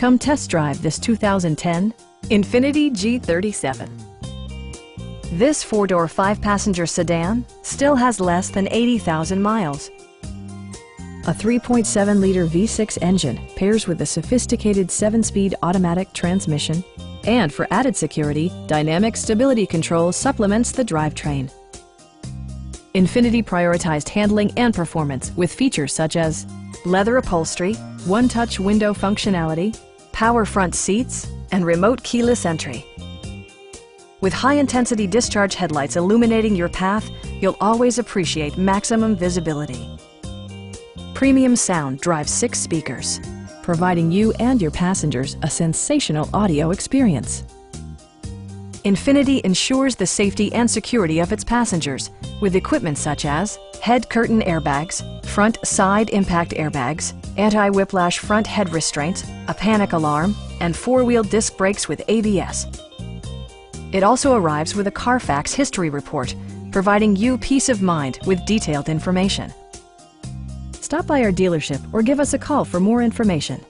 Come test drive this 2010 Infiniti G37. This four-door, five-passenger sedan still has less than 80,000 miles. A 3.7-liter V6 engine pairs with a sophisticated 7-speed automatic transmission, and for added security, dynamic stability control supplements the drivetrain. Infiniti prioritized handling and performance with features such as leather upholstery, one-touch window functionality, power front seats, and remote keyless entry. With high-intensity discharge headlights illuminating your path, you'll always appreciate maximum visibility. Premium sound drives 6 speakers, providing you and your passengers a sensational audio experience. Infiniti ensures the safety and security of its passengers with equipment such as head curtain airbags, front side impact airbags, anti-whiplash front head restraints, a panic alarm, and 4-wheel disc brakes with ABS. It also arrives with a Carfax history report, providing you peace of mind with detailed information. Stop by our dealership or give us a call for more information.